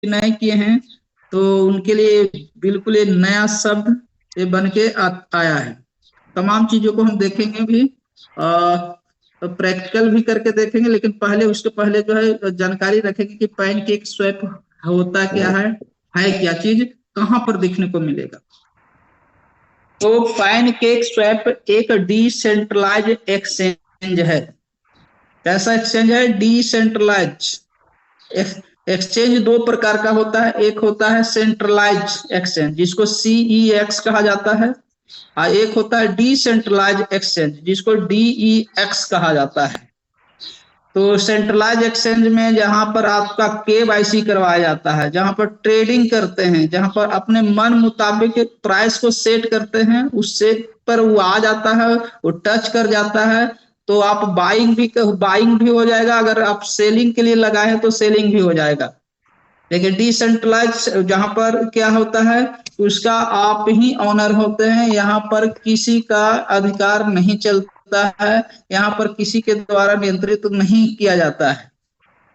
नहीं किए हैं तो उनके लिए बिल्कुल ये नया शब्द ये बन के आया है। तमाम चीजों को हम देखेंगे भी, प्रैक्टिकल भी करके देखेंगे, लेकिन पहले उसके पहले जो है जानकारी रखेंगे कि पैनकेक स्वैप होता क्या है क्या चीज, कहां पर देखने को मिलेगा। तो पैनकेक स्वैप एक डिसेंट्रलाइज एक्सचेंज है। कैसा एक्सचेंज है? डिसेंट्रलाइज एक्सचेंज दो प्रकार का होता है, एक होता है सेंट्रलाइज एक्सचेंज जिसको CEX कहा जाता है, और एक होता है डिसेंट्रलाइज एक्सचेंज जिसको DEX कहा जाता है। तो सेंट्रलाइज एक्सचेंज में जहां पर आपका KYC करवाया जाता है, जहां पर ट्रेडिंग करते हैं, जहां पर अपने मन मुताबिक प्राइस को सेट करते हैं, उस सेट पर वो आ जाता है, वो टच कर जाता है तो आप बाइंग भी हो जाएगा, अगर आप सेलिंग के लिए लगाए हैं तो सेलिंग भी हो जाएगा। लेकिन डिसेंट्रलाइज जहां पर क्या होता है, उसका आप ही ऑनर होते हैं, यहाँ पर किसी का अधिकार नहीं चलता है, यहाँ पर किसी के द्वारा नियंत्रित तो नहीं किया जाता है।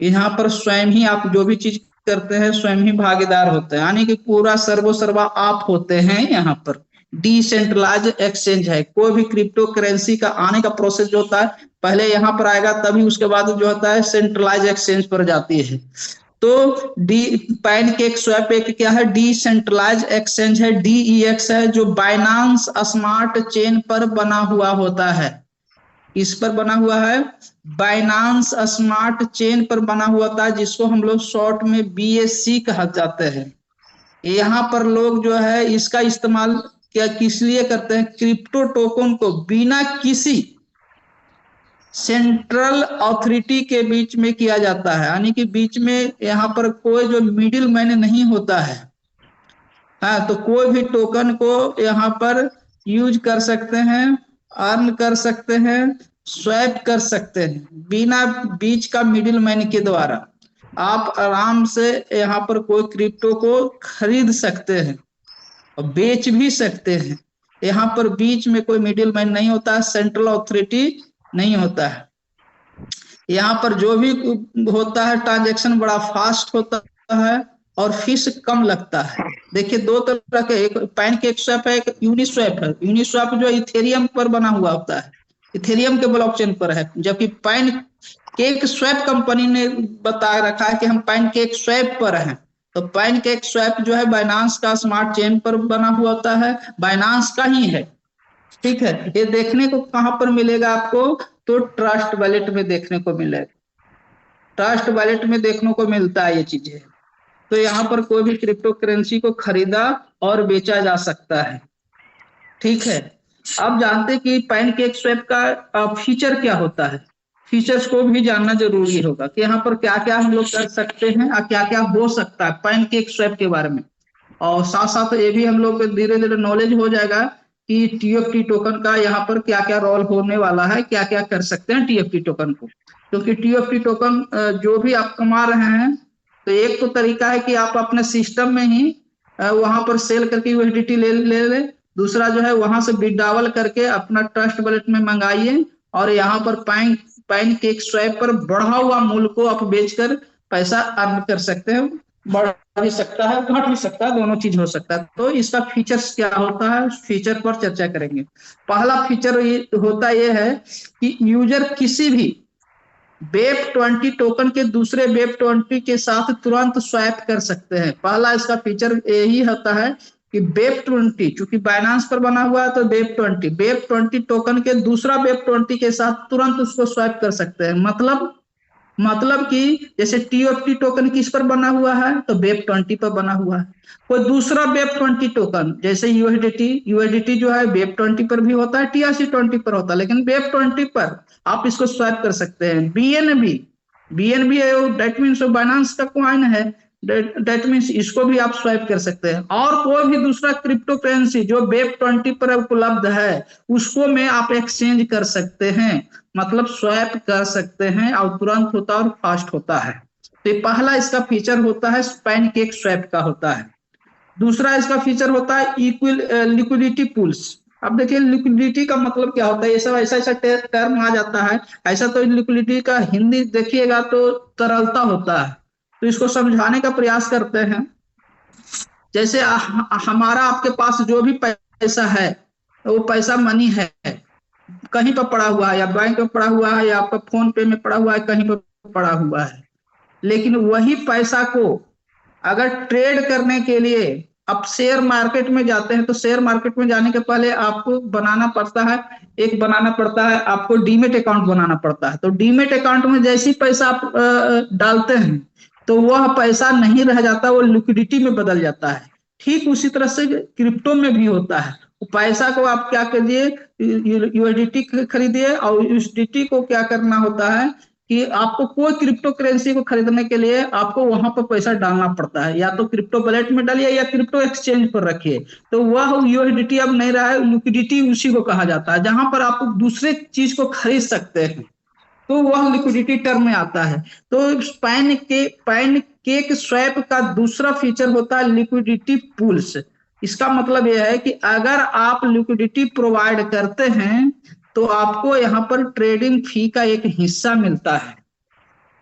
यहाँ पर स्वयं ही आप जो भी चीज करते हैं स्वयं ही भागीदार होते हैं, यानी कि पूरा सर्वोसर्वा आप होते हैं। यहाँ पर डिसेंट्रलाइज एक्सचेंज है। कोई भी क्रिप्टो करेंसी का आने का प्रोसेस जो होता है पहले यहाँ पर आएगा, तभी उसके बाद जो होता है सेंट्रलाइज एक्सचेंज पर जाती है। तो पैनकेक स्वैप एक क्या है? डिसेंट्रलाइज एक्सचेंज है, DEX है, जो बाइनांस स्मार्ट चेन पर बना हुआ होता है। इस पर बना हुआ है, बाइनांस स्मार्ट चेन पर बना हुआ था, जिसको हम लोग शॉर्ट में BSC कहा जाते हैं। यहाँ पर लोग जो है इसका इस्तेमाल क्या किस लिए करते हैं? क्रिप्टो टोकन को बिना किसी सेंट्रल अथॉरिटी के बीच में किया जाता है, यानी कि बीच में यहाँ पर कोई जो मिडिल मैन नहीं होता है। हाँ, तो कोई भी टोकन को यहाँ पर यूज कर सकते हैं, अर्न कर सकते हैं, स्वैप कर सकते हैं बिना बीच का मिडिल मैन के द्वारा। आप आराम से यहाँ पर कोई क्रिप्टो को खरीद सकते हैं और बेच भी सकते हैं। यहाँ पर बीच में कोई मिडिल मैन नहीं होता है, सेंट्रल अथॉरिटी नहीं होता है। यहाँ पर जो भी होता है ट्रांजैक्शन बड़ा फास्ट होता है और फीस कम लगता है। देखिए दो तरह के, एक पैनकेक स्वैप है, एक यूनिस्वैप है। यूनिस्वैप जो इथेरियम पर बना हुआ होता है, इथेरियम के ब्लॉकचेन पर है, जबकि पैनकेक स्वैप कंपनी ने बता रखा है कि हम पैनकेक स्वैप पर हैं। तो पैनकेक स्वैप जो है बाइनांस का स्मार्ट चेन पर बना हुआ होता है, बाइनांस का ही है। ठीक है, ये देखने को कहां पर मिलेगा आपको? तो ट्रस्ट वॉलेट में देखने को मिलेगा, ट्रस्ट वॉलेट में देखने को मिलता है ये चीजें। तो यहाँ पर कोई भी क्रिप्टो करेंसी को खरीदा और बेचा जा सकता है। ठीक है, अब जानते कि पैनकेक स्वैप का फीचर क्या होता है। फीचर्स को भी जानना जरूरी होगा कि यहाँ पर क्या क्या हम लोग कर सकते हैं और क्या क्या हो सकता है पैनकेक स्वैप के बारे में। और साथ साथ ये भी हम लोग धीरे धीरे नॉलेज हो जाएगा कि TFT टोकन का यहाँ पर क्या क्या रोल होने वाला है, क्या क्या कर सकते हैं TFT टोकन को। क्योंकि TFT टोकन जो भी आप कमा रहे हैं, तो एक तो तरीका है कि आप अपने सिस्टम में ही वहां पर सेल करके USDT ले। दूसरा जो है वहां से विड्रॉवल करके अपना ट्रस्ट वॉलेट में मंगाइए और यहाँ पर पैनकेक स्वैप पर बढ़ा हुआ मूल्य को आप बेचकर पैसा अर्न कर सकते हैं। बढ़ भी सकता है, घट भी सकता है, दोनों चीज हो सकता है। तो इसका फीचर्स क्या होता है, फीचर पर चर्चा करेंगे। पहला फीचर ये होता है कि यूजर किसी भी BEP20 टोकन के दूसरे BEP20 के साथ तुरंत स्वैप कर सकते हैं। पहला इसका फीचर यही होता है कि BEP20 चूंकि बाइनांस पर बना हुआ है, तो BEP20 टोकन के दूसरा BEP20 के साथ तुरंत उसको स्वैप कर सकते हैं। मतलब कि जैसे TFT टोकन किस पर बना हुआ है, तो BEP20 पर बना हुआ है। कोई दूसरा BEP20 टोकन जैसे USDT जो है BEP20 पर भी होता है, TRC20 पर होता है, लेकिन BEP20 पर आप इसको स्वैप कर सकते हैं। BNB दैट मीन्स बाइनांस का कॉइन है, दैट मीन्स इसको भी आप स्वैप कर सकते हैं। और कोई भी दूसरा क्रिप्टो करेंसी जो BEP20 पर उपलब्ध है उसको में आप एक्सचेंज कर सकते हैं, मतलब स्वैप कर सकते हैं, और तुरंत होता है और फास्ट होता है। तो ये पहला इसका फीचर होता है पैनकेक स्वैप का होता है। दूसरा इसका फीचर होता है लिक्विडिटी पूल्स। अब देखिए लिक्विडिटी का मतलब क्या होता है, ये सब ऐसा टर्म आ जाता है। ऐसा तो लिक्विडिटी का हिंदी देखिएगा तो तरलता होता है, तो इसको समझाने का प्रयास करते हैं। जैसे हमारा आपके पास जो भी पैसा है, वो पैसा मनी है, कहीं पर पड़ा हुआ है, या बैंक में पड़ा हुआ है, या आपका फोन पे में पड़ा हुआ है, कहीं पर पड़ा हुआ है। लेकिन वही पैसा को अगर ट्रेड करने के लिए आप शेयर मार्केट में जाते हैं, तो शेयर मार्केट में जाने के पहले आपको बनाना पड़ता है आपको डीमेट अकाउंट बनाना पड़ता है। तो डीमेट अकाउंट में जैसे ही पैसा आप डालते हैं, तो वह पैसा नहीं रह जाता, वो लिक्विडिटी में बदल जाता है। ठीक उसी तरह से क्रिप्टो में भी होता है। पैसा को आप क्या करिए, यूएसडीटी खरीदिए, और यूएसडीटी को क्या करना होता है कि आपको कोई क्रिप्टो करेंसी को खरीदने के लिए आपको वहां पर पैसा डालना पड़ता है, या तो क्रिप्टो वॉलेट में डालिए या क्रिप्टो एक्सचेंज पर रखिए। तो वह यूएसडीटी अब नहीं रहा है, लिक्विडिटी उसी को कहा जाता है, जहां पर आप दूसरे चीज को खरीद सकते हैं, तो वह लिक्विडिटी टर्म में आता है। तो पैन केक स्वैप का दूसरा फीचर होता है लिक्विडिटी पूल्स। इसका मतलब यह है कि अगर आप लिक्विडिटी प्रोवाइड करते हैं, तो आपको यहाँ पर ट्रेडिंग फी का एक हिस्सा मिलता है।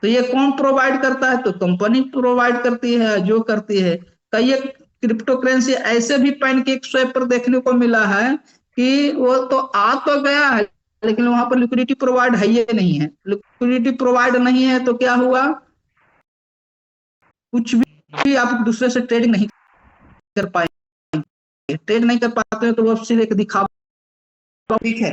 तो ये कौन प्रोवाइड करता है? तो कंपनी प्रोवाइड करती है, जो करती है। कई क्रिप्टो करेंसी ऐसे भी पैनकेक स्वैप पर देखने को मिला है कि वो तो आ तो गया है, लेकिन वहां पर लिक्विडिटी प्रोवाइड है ये नहीं है। लिक्विडिटी प्रोवाइड नहीं है तो क्या हुआ, कुछ भी आप दूसरे से ट्रेडिंग नहीं कर पाएंगे। ट्रेड नहीं कर पाते हैं तो वो सिर्फ एक दिखावा। ठीक है,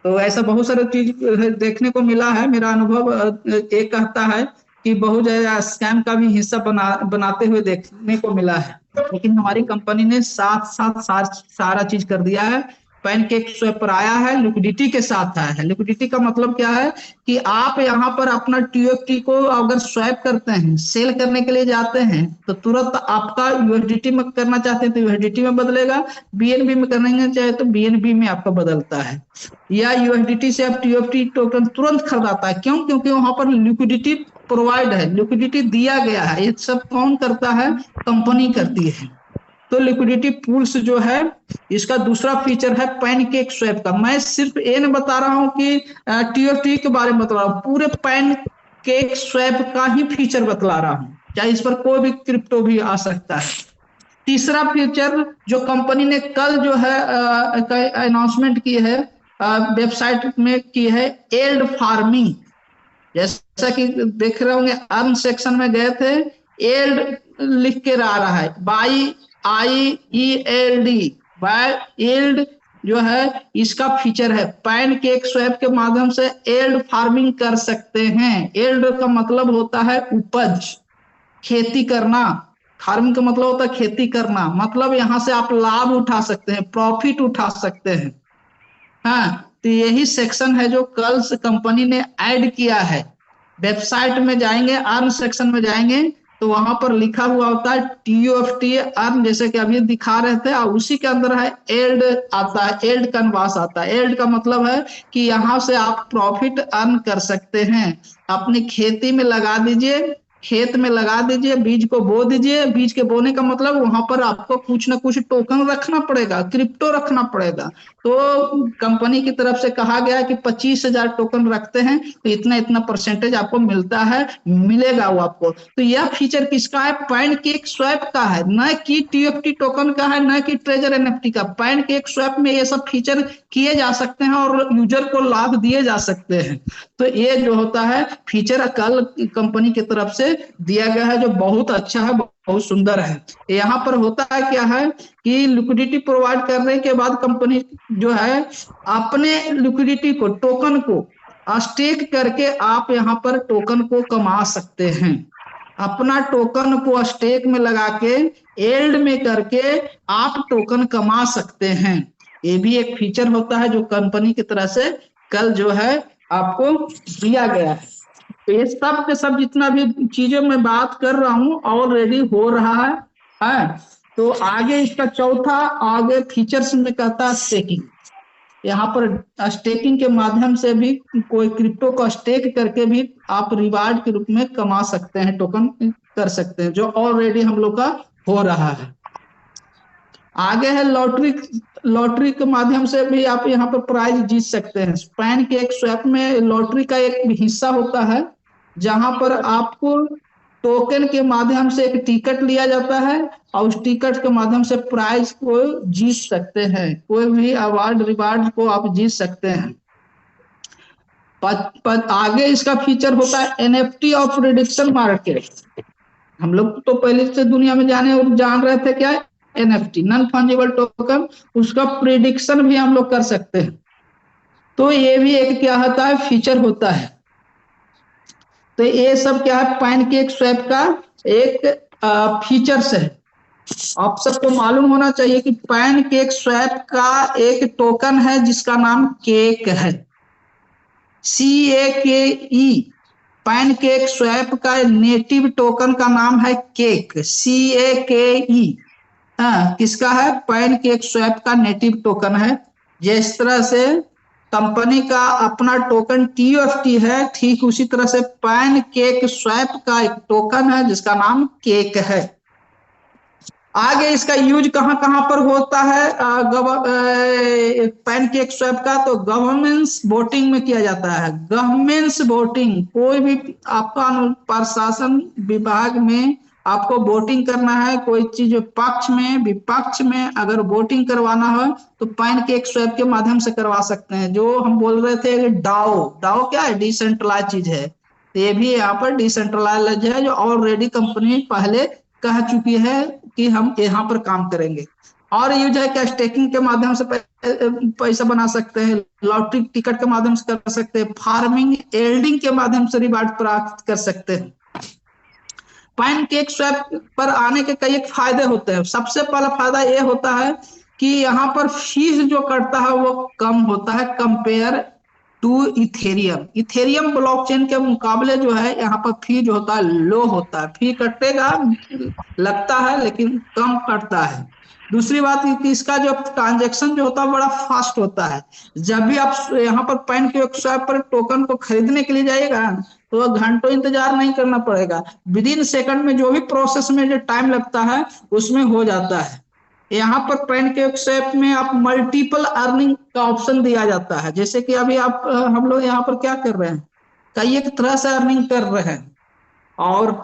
तो ऐसा बहुत सारे चीज देखने को मिला है। मेरा अनुभव एक कहता है कि बहुत ज्यादा स्कैम का भी हिस्सा बनाते हुए देखने को मिला है, लेकिन हमारी कंपनी ने साथ साथ सारा चीज कर दिया है। पैनकेक स्वैप पर आया है, लिक्विडिटी के साथ आया है। लिक्विडिटी का मतलब क्या है कि आप यहाँ पर अपना टीएफटी को अगर स्वैप करते हैं, सेल करने के लिए जाते हैं, तो तुरंत आपका यूएसडीटी में करना चाहते हैं तो यूएसडीटी में बदलेगा, बीएनबी में करना चाहे तो बीएनबी में आपका बदलता है, या यूएसडीटी से आप टीएफटी टोकन तुरंत खरीदाता है। क्यों? क्योंकि वहां पर लिक्विडिटी प्रोवाइड है, लिक्विडिटी दिया गया है। ये सब कौन करता है? कंपनी करती है। तो लिक्विडिटी पूल्स जो है, इसका दूसरा फीचर है पैनकेक स्वैप का। मैं सिर्फ ये नहीं बता रहा हूं कि टीएफटी के बारे में बता रहा हूं, पूरे पैनकेक स्वैप का ही फीचर बतला रहा हूं, चाहे इस पर कोई भी क्रिप्टो भी आ सकता है। तीसरा फीचर जो कंपनी ने कल जो है अनाउंसमेंट की है, वेबसाइट में की है, एल्ड फार्मिंग। जैसा कि देख रहे होंगे, अर्न सेक्शन में गए थे, एल्ड लिख के आ रहा है, बाई IELD, बाय एल्ड जो है इसका फीचर है। पैनकेक स्वैप के माध्यम से एल्ड फार्मिंग कर सकते हैं। एल्ड का मतलब होता है उपज, खेती करना। फार्मिंग का मतलब होता है खेती करना, मतलब यहां से आप लाभ उठा सकते हैं, प्रॉफिट उठा सकते हैं। हाँ, तो यही सेक्शन है जो कल से कंपनी ने ऐड किया है। वेबसाइट में जाएंगे, अर्न सेक्शन में जाएंगे, तो वहां पर लिखा हुआ होता है TUFT अर्न, जैसे कि अभी दिखा रहे थे, और उसी के अंदर है एल्ड आता है, एल्ड कैनवास आता है। एल्ड का मतलब है कि यहाँ से आप प्रॉफिट अर्न कर सकते हैं। अपनी खेती में लगा दीजिए, खेत में लगा दीजिए, बीज को बो दीजिए। बीज के बोने का मतलब वहां पर आपको कुछ ना कुछ टोकन रखना पड़ेगा, क्रिप्टो रखना पड़ेगा। तो कंपनी की तरफ से कहा गया है कि 25,000 टोकन रखते हैं तो इतना इतना परसेंटेज आपको मिलता है, मिलेगा वो आपको। तो यह फीचर किसका है? पैनकेक स्वैप का है, न कि TFT टोकन का है, न कि ट्रेजर NFT का। पैनकेक स्वैप में ये सब फीचर किए जा सकते हैं और यूजर को लाभ दिए जा सकते हैं। तो ये जो होता है फीचर कल कंपनी की तरफ से दिया गया है, जो बहुत अच्छा है, बहुत सुंदर है। यहाँ पर होता है क्या है कि लिक्विडिटी प्रोवाइड करने के बाद कंपनी जो है अपने लिक्विडिटी को, टोकन को स्टेक करके आप यहाँ पर टोकन को कमा सकते हैं। अपना टोकन को स्टेक में लगा के, एल्ड में करके आप टोकन कमा सकते हैं। ये भी एक फीचर होता है जो कंपनी की तरह से कल जो है आपको दिया गया है। तो ये सब के सब जितना भी चीजें मैं बात कर रहा हूँ ऑलरेडी हो रहा है। तो आगे इसका चौथा आगे फीचर्स में कहता है स्टेकिंग। यहाँ पर स्टेकिंग के माध्यम से भी कोई क्रिप्टो को स्टेक करके भी आप रिवार्ड के रूप में कमा सकते हैं, टोकन कर सकते हैं, जो ऑलरेडी हम लोग का हो रहा है। आगे है लॉटरी। लॉटरी के माध्यम से भी आप यहाँ पर प्राइज जीत सकते हैं। पैनकेक स्वैप में लॉटरी का एक हिस्सा होता है, जहां पर आपको टोकन के माध्यम से एक टिकट लिया जाता है और उस टिकट के माध्यम से प्राइज को जीत सकते हैं, कोई भी अवार्ड रिवार्ड को आप जीत सकते हैं। आगे इसका फीचर होता है एनएफटी और प्रेडिक्शन मार्केट। हम लोग तो पहले से दुनिया में जान रहे थे क्या एनएफटी, नॉन फंजिबल टोकन, उसका प्रेडिक्शन भी हम लोग कर सकते हैं। तो ये भी एक क्या होता है फीचर होता है। तो ये सब क्या है पैनकेक स्वैप का एक फीचर्स है। आप सबको मालूम होना चाहिए कि पैनकेक स्वैप का एक टोकन है जिसका नाम केक है, CAKE। पैनकेक स्वैप का नेटिव टोकन का नाम है केक, CAKE। किसका है? पैनकेक स्वैप का नेटिव टोकन है। जिस तरह से कंपनी का अपना टोकन TFT है, ठीक उसी तरह से पैनकेक स्वैप का एक टोकन है जिसका नाम केक है। आगे इसका यूज कहां कहां पर होता है पैनकेक स्वैप का? तो गवर्नेंस वोटिंग में किया जाता है। गवर्नेंस वोटिंग, कोई भी आपका प्रशासन विभाग में आपको वोटिंग करना है, कोई चीज पक्ष में विपक्ष में अगर वोटिंग करवाना हो तो पैनकेक स्वैप के माध्यम से करवा सकते हैं। जो हम बोल रहे थे डाओ, डाओ क्या है? डिसेंट्रलाइज चीज है। तो ये भी यहाँ पर डिसेंट्रलाइज है, जो ऑलरेडी कंपनी पहले कह चुकी है कि हम यहाँ पर काम करेंगे। और यूज है क्या? स्टेकिंग के माध्यम से पैसा बना सकते हैं, लॉटरी टिकट के माध्यम से कर सकते हैं, फार्मिंग एल्डिंग के माध्यम से रिवार्ड प्राप्त कर सकते हैं। पैनकेक स्वैप पर आने के कई फायदे होते हैं। सबसे पहला फायदा ये होता है कि यहाँ पर फीस जो कटता है वो कम होता है compare to Ethereum. Ethereum blockchain के मुकाबले जो है यहाँ पर फी जो होता है लो होता है। फी कटेगा लगता है लेकिन कम कटता है। दूसरी बात कि इसका जो ट्रांजैक्शन जो होता है बड़ा फास्ट होता है। जब भी आप यहाँ पर पैनकेक स्वैप पर टोकन को खरीदने के लिए जाइएगा तो घंटों इंतजार नहीं करना पड़ेगा, विदिन सेकंड में जो भी प्रोसेस में जो टाइम लगता है उसमें हो जाता है। यहाँ पर पैनकेक स्वैप में आप मल्टीपल अर्निंग का ऑप्शन दिया जाता है। जैसे कि अभी आप हम लोग यहाँ पर क्या कर रहे हैं, कई एक तरह से अर्निंग कर रहे हैं। और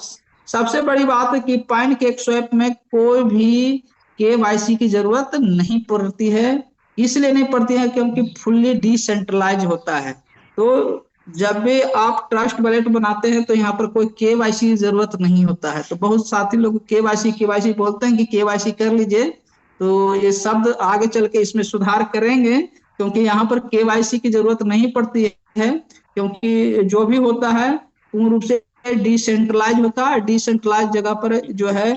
सबसे बड़ी बात है कि पैनकेक स्वैप में कोई भी KYC की जरूरत नहीं पड़ती है। इसलिए नहीं पड़ती है क्योंकि फुल्ली डिसेंट्रलाइज होता है। तो जब भी आप ट्रस्ट वॉलेट बनाते हैं तो यहाँ पर कोई KYC की जरूरत नहीं होता है। तो बहुत साथी लोग KYC बोलते हैं कि KYC कर लीजिए, तो ये शब्द आगे चल के इसमें सुधार करेंगे क्योंकि यहाँ पर KYC की जरूरत नहीं पड़ती है, क्योंकि जो भी होता है पूर्ण रूप से डिसेंट्रलाइज होता है। डिसेंट्रलाइज जगह पर जो है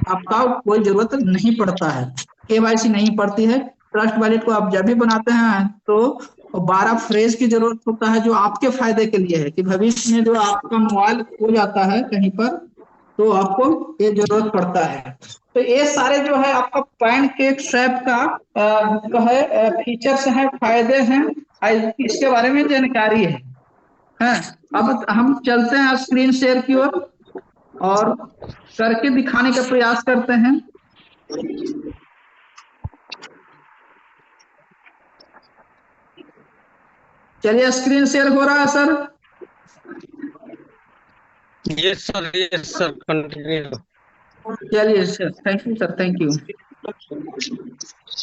आपका कोई जरूरत नहीं पड़ता है, KYC नहीं पड़ती है। ट्रस्ट वॉलेट को आप जब भी बनाते हैं तो 12 फ्रेज की जरूरत होता है, जो आपके फायदे के लिए है कि भविष्य में जो आपका मोबाइल खो जाता है कहीं पर तो आपको ये जरूरत पड़ता है। तो ये सारे जो है आपका पैनकेक स्वैप का जो है फीचर्स हैं, फायदे हैं, इसके बारे में जानकारी है। अब हम चलते हैं स्क्रीन शेयर की ओर और करके दिखाने का प्रयास करते हैं। चलिए स्क्रीन शेयर हो रहा है सर? Yes sir continue. चलिए sir, thank you sir, thank you.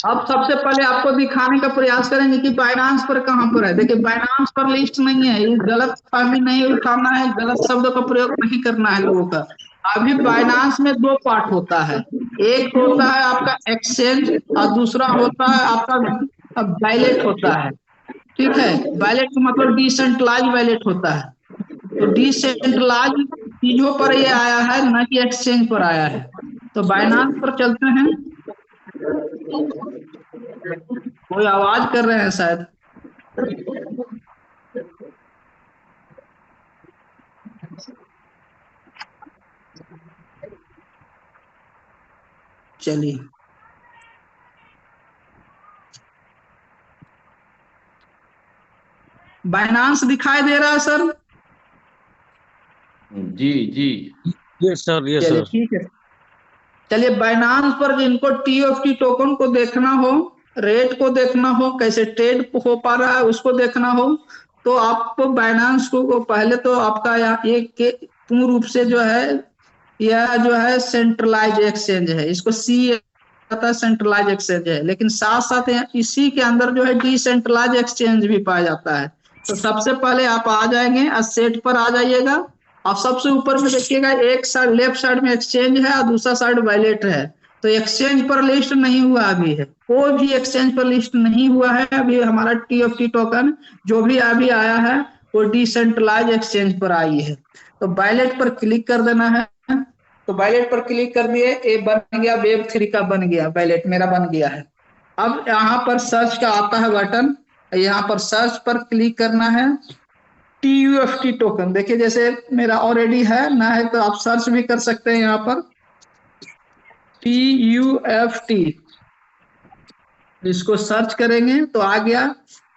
अब सबसे पहले आपको दिखाने का प्रयास करेंगे कि बाइनांस पर कहां पर है। देखिए बाइनांस पर लिस्ट नहीं है, ये गलत फहमी नहीं उठाना है, गलत शब्दों का प्रयोग नहीं करना है लोगों का। अभी बाइनांस में 2 पार्ट होता है, एक होता है आपका एक्सचेंज और दूसरा होता है आपका वैलेट होता है। ठीक है, वैलेट का मतलब डिसेंट्रलाइज वैलेट होता है। तो डिसेंट्रलाइज चीजों पर ये आया है, न कि एक्सचेंज पर आया है। तो बाइनांस पर चलते हैं। कोई आवाज कर रहे हैं शायद। चलिए बाइनांस दिखाई दे रहा है सर? जी जी यस सर, यस सर। ठीक है, चलिए बाइनांस पर जिनको TFT टोकन को देखना हो, रेट को देखना हो, कैसे ट्रेड हो पा रहा है उसको देखना हो, तो आपको बाइनांस को पहले तो आपका ये पूर्ण रूप से जो है यह जो है सेंट्रलाइज एक्सचेंज है, इसको सी सेंट्रलाइज एक्सचेंज है, लेकिन साथ साथ इसी के अंदर जो है डिसेंट्रलाइज एक्सचेंज भी पाया जाता है। तो सबसे पहले आप आ जाएंगे, असेट पर आ जाइएगा, और सबसे ऊपर में देखिएगा एक साइड लेफ्ट साइड में एक्सचेंज है और दूसरा साइड वैलेट है। तो एक्सचेंज पर लिस्ट नहीं हुआ अभी है, कोई भी एक्सचेंज पर लिस्ट नहीं हुआ है अभी। हमारा TFT टोकन जो भी अभी आया है वो डिसेंट्रलाइज एक्सचेंज पर आई है। तो वैलेट पर क्लिक कर देना है। तो वैलेट पर क्लिक कर दिए, ये बन गया, Web3 का बन गया, वैलेट मेरा बन गया है। अब यहाँ पर सर्च का आता है बटन, यहाँ पर सर्च पर क्लिक करना है। TUFT टोकन देखिए, जैसे मेरा ऑलरेडी है ना, है तो आप सर्च भी कर सकते हैं यहाँ पर TUFT, इसको सर्च करेंगे तो आ गया।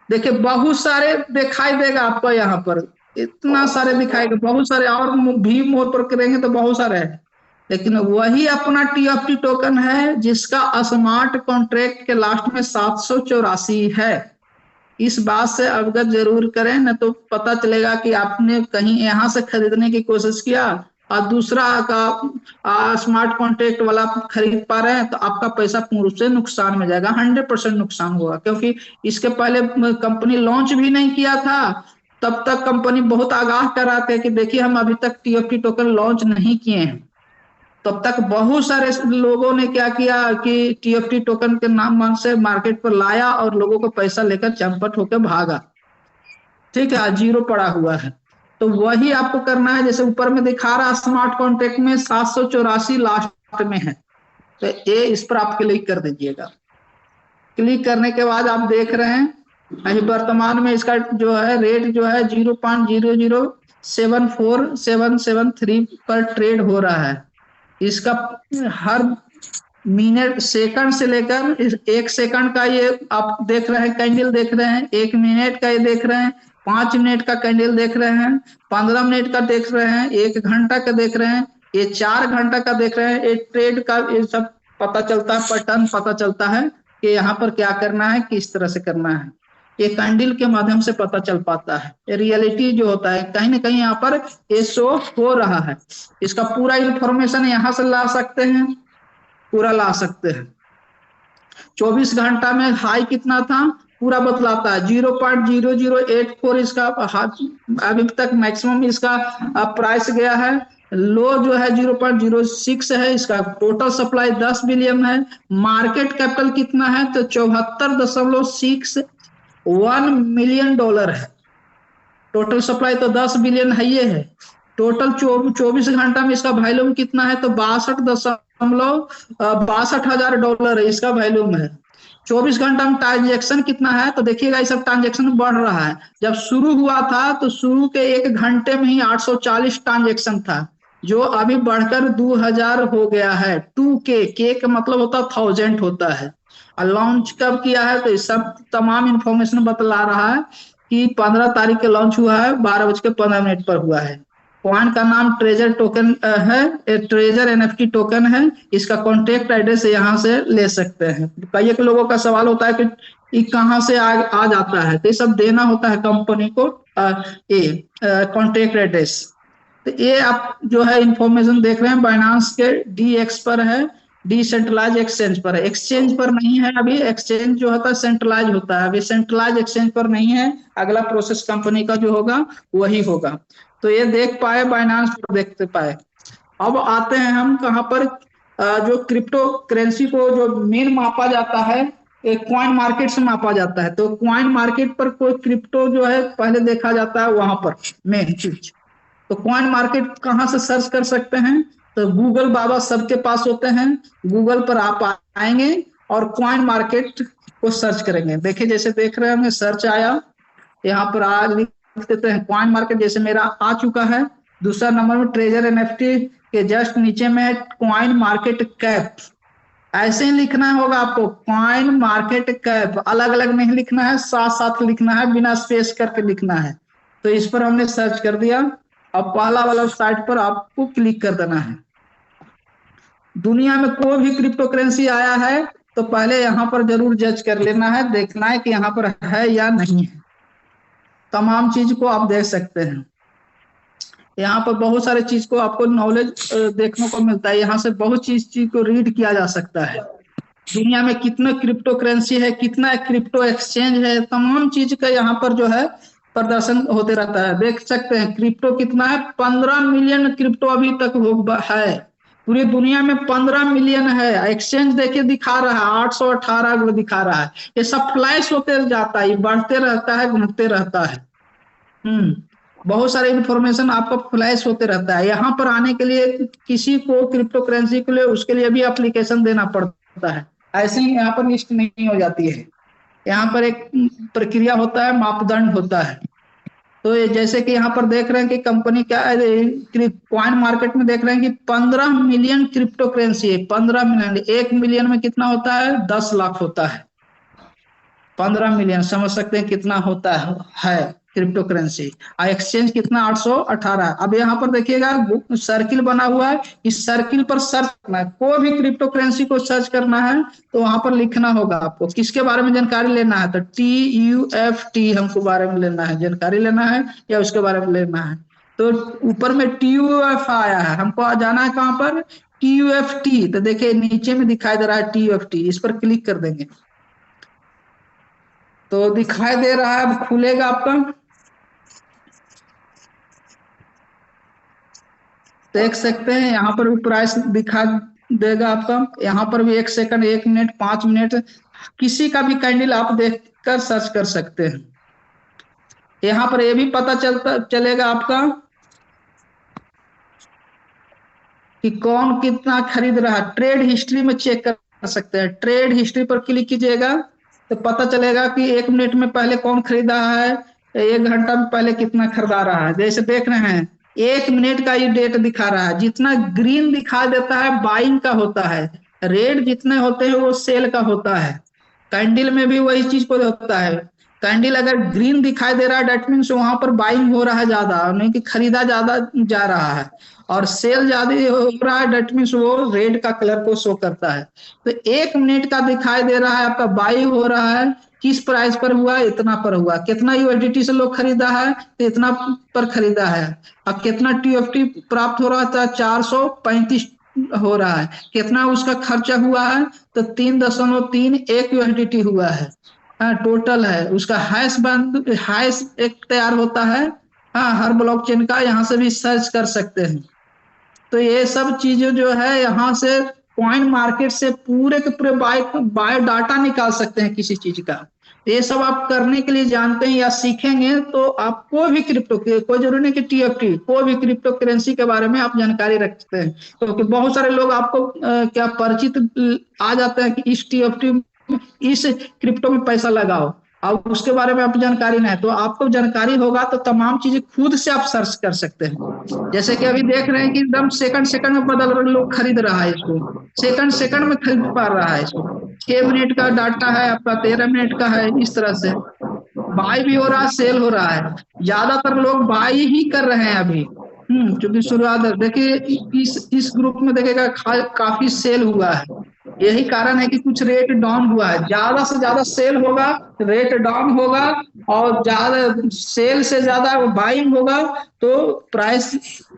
देखिए बहुत सारे दिखाई देगा आपको यहाँ पर, इतना सारे दिखाएगा, बहुत सारे, और भी मोर पर करेंगे तो बहुत सारे है, लेकिन वही अपना TFT टोकन है जिसका स्मार्ट कॉन्ट्रैक्ट के लास्ट में 784 है। इस बात से अवगत जरूर करें, न तो पता चलेगा कि आपने कहीं यहाँ से खरीदने की कोशिश किया और दूसरा का स्मार्ट कॉन्ट्रैक्ट वाला खरीद पा रहे हैं तो आपका पैसा पूर्ण रूप से नुकसान में जाएगा, 100% नुकसान होगा। क्योंकि इसके पहले कंपनी लॉन्च भी नहीं किया था, तब तक कंपनी बहुत आगाह कर रहा था कि देखिए हम अभी तक TFT टोकन लॉन्च नहीं किए हैं। तब तक बहुत सारे लोगों ने क्या किया कि TFT टोकन के नाम से मार्केट पर लाया और लोगों को पैसा लेकर चंपट होकर भागा। ठीक है, जीरो पड़ा हुआ है। तो वही आपको करना है, जैसे ऊपर में दिखा रहा स्मार्ट कॉन्ट्रैक्ट में 784 लास्ट में है, तो ये इस पर आप क्लिक कर दीजिएगा। क्लिक करने के बाद आप देख रहे हैं अभी वर्तमान में इसका जो है रेट जो है 0.0074773 पर ट्रेड हो रहा है। इसका हर मिनट सेकंड से लेकर 1 सेकंड का ये आप देख रहे हैं कैंडल देख रहे हैं, 1 मिनट का ये देख रहे हैं, 5 मिनट का कैंडल देख रहे हैं, 15 मिनट का देख रहे हैं, 1 घंटा का देख रहे हैं, ये 4 घंटा का देख रहे हैं। ये ट्रेड का ये सब पता चलता है, पैटर्न पता चलता है कि यहाँ पर क्या करना है, किस तरह से करना है, ये कैंडल के माध्यम से पता चल पाता है। रियलिटी जो होता है कहीं ना कहीं यहाँ पर ये शो हो रहा है। इसका पूरा इंफॉर्मेशन यहाँ से ला सकते हैं, पूरा ला सकते हैं। 24 घंटा में हाई कितना था पूरा बतलाता है, 0.0084 इसका अभी तक मैक्सिमम इसका प्राइस गया है। लो जो है 0.06 है, इसका टोटल सप्लाई 10 बिलियन है। मार्केट कैपिटल कितना है तो 74.61 मिलियन डॉलर है। टोटल सप्लाई तो 10 बिलियन है ये है। टोटल 24 घंटा में इसका वॉल्यूम कितना है तो 62.62 डॉलर है इसका वॉल्यूम है। 24 घंटा में ट्रांजेक्शन कितना है तो देखिएगा ये सब ट्रांजेक्शन बढ़ रहा है। जब शुरू हुआ था तो शुरू के 1 घंटे में ही 840 ट्रांजेक्शन था, जो अभी बढ़कर 2000 हो गया है। 2K, के का मतलब होता है 1000 होता है। और लॉन्च कब किया है तो सब तमाम इंफॉर्मेशन बतला रहा है कि 15 तारीख के लॉन्च हुआ है, 12:15 पर हुआ है। कॉइन का नाम ट्रेजर टोकन है, ट्रेजर NFT टोकन है। इसका कॉन्टेक्ट एड्रेस यहाँ से ले सकते हैं। कई एक लोगों का सवाल होता है कि ये कहाँ से आ जाता है, तो ये सब देना होता है कंपनी को, ये कॉन्टेक्ट एड्रेस। तो ये आप जो है इंफॉर्मेशन देख रहे हैं बाइनांस के DX पर है, डिसेंट्रलाइज एक्सचेंज पर है, एक्सचेंज पर नहीं है अभी। एक्सचेंज जो होता है सेंट्रलाइज होता है, अभी सेंट्रलाइज एक्सचेंज पर नहीं है। अगला प्रोसेस कंपनी का जो होगा वही होगा। तो ये देख पाए, बाइनांस पर देखते पाए। अब आते हैं हम कहाँ पर, जो क्रिप्टो करेंसी को जो मेन मापा जाता है एक कॉइन मार्केट से मापा जाता है। तो कॉइन मार्केट पर कोई क्रिप्टो जो है पहले देखा जाता है, वहां पर मेन चीज। तो कॉइन मार्केट कहाँ से सर्च कर सकते हैं तो गूगल बाबा सबके पास होते हैं। गूगल पर आप आएंगे और कॉइन मार्केट को सर्च करेंगे। देखिए जैसे देख रहे हैं सर्च आया, यहाँ पर लिख देते हैं कॉइन मार्केट, जैसे मेरा आ चुका है। दूसरा नंबर में ट्रेजर NFT के जस्ट नीचे में कॉइन मार्केट कैप, ऐसे ही लिखना होगा आपको। कॉइन मार्केट कैप अलग अलग नहीं लिखना है, साथ साथ लिखना है, बिना स्पेस करके लिखना है। तो इस पर हमने सर्च कर दिया। अब पहला वाला साइट पर आपको क्लिक कर देना है। दुनिया में कोई भी क्रिप्टो करेंसी आया है तो पहले यहाँ पर जरूर जज कर लेना है, देखना है कि यहाँ पर है या नहीं है। तमाम चीज को आप देख सकते हैं। यहाँ पर बहुत सारे चीज को आपको नॉलेज देखने को मिलता है। यहाँ से बहुत चीज को रीड किया जा सकता है। दुनिया में कितना क्रिप्टो करेंसी है, कितना क्रिप्टो एक्सचेंज है, तमाम चीज का यहाँ पर जो है प्रदर्शन होते रहता है। देख सकते हैं क्रिप्टो कितना है, 15 मिलियन क्रिप्टो अभी तक है। पूरी दुनिया में 15 मिलियन है। एक्सचेंज देखिए दिखा रहा है 818 को दिखा रहा है। ये सब फ्लैश होते जाता है, बढ़ते रहता है, घटते रहता है। बहुत सारे इंफॉर्मेशन आपको फ्लैश होते रहता है। यहाँ पर आने के लिए किसी को क्रिप्टो करेंसी के लिए उसके लिए भी एप्लीकेशन देना पड़ता है, ऐसे ही यहाँ पर लिस्ट नहीं हो जाती है। यहाँ पर एक प्रक्रिया होता है, मापदंड होता है। तो ये जैसे कि यहाँ पर देख रहे हैं कि कंपनी क्या कॉइन मार्केट में देख रहे हैं कि 15 मिलियन क्रिप्टो करेंसी है। 15 मिलियन, 1 मिलियन में कितना होता है, 10 लाख होता है। 15 मिलियन समझ सकते हैं कितना होता है क्रिप्टो करेंसी। और एक्सचेंज कितना, 818। अब यहाँ पर देखिएगा सर्किल बना हुआ है, इस सर्किल पर सर्च करना है। कोई भी क्रिप्टो करेंसी को सर्च करना है तो वहां पर लिखना होगा आपको किसके बारे में जानकारी लेना है, तो TUFT हमको बारे में लेना है, जानकारी लेना है या उसके बारे में लेना है। तो ऊपर में TUF आया है, हमको जाना है कहाँ पर, TUFT। तो देखिए नीचे में दिखाई दे रहा है TUFT, इस पर क्लिक कर देंगे तो दिखाई दे रहा है, अब खुलेगा आपका। देख सकते हैं यहाँ पर भी प्राइस दिखा देगा आपका। यहाँ पर भी 1 सेकंड, 1 मिनट, 5 मिनट, किसी का भी कैंडल आप देखकर सर्च कर सकते हैं। यहाँ पर ये भी पता चलेगा आपका कि कौन कितना खरीद रहा है। ट्रेड हिस्ट्री में चेक कर सकते हैं। ट्रेड हिस्ट्री पर क्लिक कीजिएगा तो पता चलेगा कि 1 मिनट में पहले कौन खरीदा है, 1 घंटा में पहले कितना खरीदा रहा है। जैसे देख रहे हैं 1 मिनट का ये डेट दिखा रहा है। जितना ग्रीन दिखा देता है बाइंग का होता है, रेड जितने होते हैं वो सेल का होता है। कैंडल में भी वही चीज को होता है। कैंडल अगर ग्रीन दिखाई दे रहा है डेट मीन्स वहां पर बाइंग हो रहा है ज्यादा, नहीं कि खरीदा ज्यादा जा रहा है। और सेल ज्यादा हो रहा है डेट मीन्स वो रेड का कलर को शो करता है। तो 1 मिनट का दिखाई दे रहा है आपका बाई हो रहा है, किस प्राइस पर हुआ, इतना पर हुआ। कितना USDT से लोग खरीदा है तो इतना पर खरीदा है। अब कितना TFT प्राप्त हो रहा था, 435 हो रहा है। कितना उसका खर्चा हुआ है तो 3.31 USDT हुआ है। टोटल है उसका हैश एक तैयार होता है हर ब्लॉकचेन का। यहाँ से भी सर्च कर सकते हैं। तो ये सब चीजें जो है यहाँ से कॉइन मार्केट से पूरे के पूरे बायो डाटा निकाल सकते हैं किसी चीज का। ये सब आप करने के लिए जानते हैं या सीखेंगे तो आप कोई भी क्रिप्टो, कोई जरूरी नहीं कि TFT, कोई भी क्रिप्टो करेंसी के बारे में आप जानकारी रखते हैं। क्योंकि बहुत सारे लोग आपको क्या परिचित आ जाते हैं कि इस TFT, इस क्रिप्टो में पैसा लगाओ, अब उसके बारे में आपको जानकारी नहीं है। तो आपको जानकारी होगा तो तमाम चीजें खुद से आप सर्च कर सकते हैं। जैसे कि अभी देख रहे हैं कि एकदम सेकंड में बदल रहे लोग खरीद रहा है इसको, सेकंड में खरीद पा रहा है इसको। 6 मिनट का डाटा है आपका, 13 मिनट का है। इस तरह से बाई भी हो रहा है, सेल हो रहा है। ज्यादातर लोग बाई ही कर रहे हैं अभी। क्योंकि शुरुआत देखिए इस ग्रुप में देखिएगा काफी सेल हुआ है। यही कारण है कि कुछ रेट डाउन हुआ है। ज्यादा से ज्यादा सेल होगा, रेट डाउन होगा, और ज्यादा सेल से ज्यादा बाइंग होगा तो प्राइस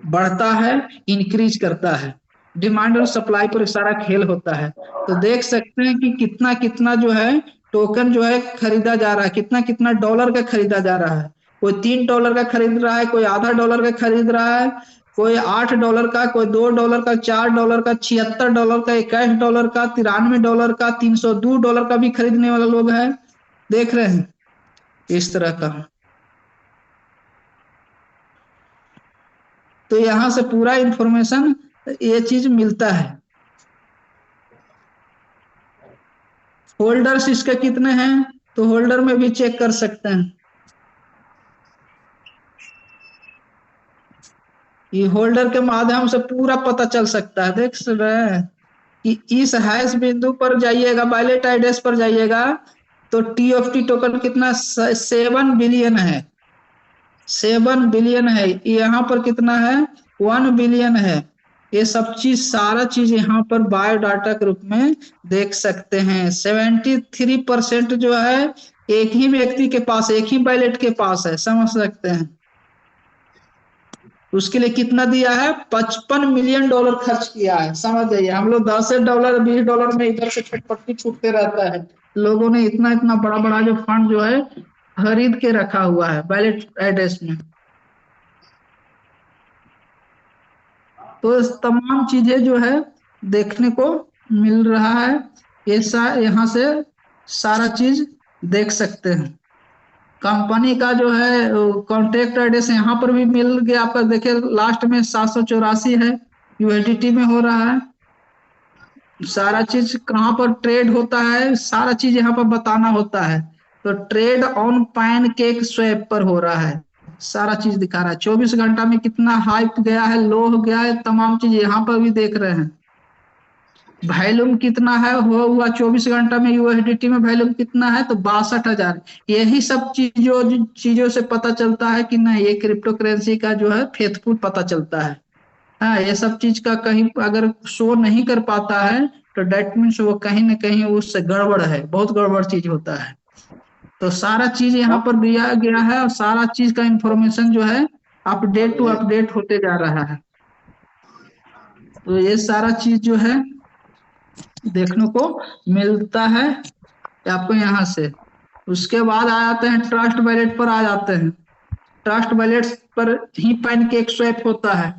बढ़ता है, इंक्रीज करता है। डिमांड और सप्लाई पर सारा खेल होता है। तो देख सकते हैं कि कितना कितना जो है टोकन जो है खरीदा जा रहा है, कितना कितना डॉलर का खरीदा जा रहा है। कोई $3 का खरीद रहा है, कोई आधा डॉलर का खरीद रहा है, कोई $8 का, कोई $2 का, $4 का, $76 का, $21 का, $93 का, $302 का भी खरीदने वाला लोग है। देख रहे हैं इस तरह का। तो यहाँ से पूरा इंफॉर्मेशन ये चीज मिलता है। होल्डर्स इसके कितने हैं तो होल्डर में भी चेक कर सकते हैं। ये होल्डर के माध्यम से पूरा पता चल सकता है। देख रहे हैं कि इस हैश बिंदु पर जाइएगा, वायलेट एड्रेस पर जाइएगा तो TFT टोकन कितना 7 बिलियन है, 7 बिलियन है। यहाँ पर कितना है, 1 बिलियन है। ये सब चीज सारा चीज यहाँ पर बायोडाटा के रूप में देख सकते हैं। 73% जो है एक ही व्यक्ति के पास, एक ही वायलेट के पास है, समझ सकते हैं। उसके लिए कितना दिया है, $55 मिलियन खर्च किया है। समझ जाइए, हम लोग $10 $20 में इधर से छटपट्टी छूटते रहता है। लोगों ने इतना इतना बड़ा बड़ा जो फंड जो है खरीद के रखा हुआ है बैलेट एड्रेस में। तो इस तमाम चीजें जो है देखने को मिल रहा है। ऐसा यहाँ से सारा चीज देख सकते हैं। कंपनी का जो है कॉन्ट्रैक्ट एड्रेस यहाँ पर भी मिल गया आपका। देखिए लास्ट में 784 है, यूएसडीटी में हो रहा है। सारा चीज कहाँ पर ट्रेड होता है सारा चीज यहाँ पर बताना होता है। तो ट्रेड ऑन पैनकेक स्वैप पर हो रहा है, सारा चीज दिखा रहा है। 24 घंटा में कितना हाई गया है, लो हो गया है, तमाम चीज यहाँ पर भी देख रहे हैं। वैल्यूम कितना है हुआ 24 घंटा में, यूएसडीटी में वैल्यूम कितना है तो 62,000। यही सब चीजों से पता चलता है कि नहीं ये क्रिप्टो करेंसी का जो है फेथफुल पता चलता है। हाँ, ये सब चीज का कहीं अगर शो नहीं कर पाता है तो डेट मीन्स वो कहीं ना कहीं उससे गड़बड़ है, बहुत गड़बड़ चीज होता है। तो सारा चीज यहाँ पर दिया गया है और सारा चीज का इंफॉर्मेशन जो है अपडेट टू अपडेट होते जा रहा है। तो ये सारा चीज जो है देखने को मिलता है आपको यहाँ से। उसके बाद आ जाते हैं ट्रस्ट वैलेट पर आ जाते हैं। ट्रस्ट वैलेट पर ही पैनकेक स्वैप होता है।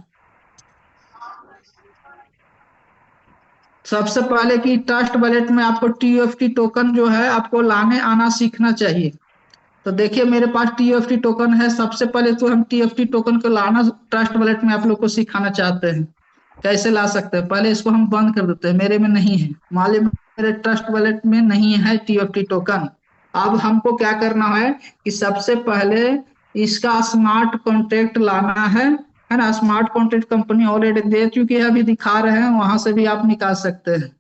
सबसे पहले कि ट्रस्ट वैलेट में आपको TUFT टोकन जो है आपको लाने आना सीखना चाहिए। तो देखिए मेरे पास TUFT टोकन है। सबसे पहले तो हम TUFT टोकन को लाना ट्रस्ट वैलेट में आप लोग को सिखाना चाहते हैं। कैसे ला सकते हैं, पहले इसको हम बंद कर देते हैं। मेरे में नहीं है, माले मेरे ट्रस्ट वैलेट में नहीं है TUFT टोकन। अब हमको क्या करना है कि सबसे पहले इसका स्मार्ट कॉन्ट्रैक्ट लाना है ना। स्मार्ट कॉन्ट्रैक्ट कंपनी ऑलरेडी दे चुकी है, अभी दिखा रहे हैं, वहां से भी आप निकाल सकते हैं।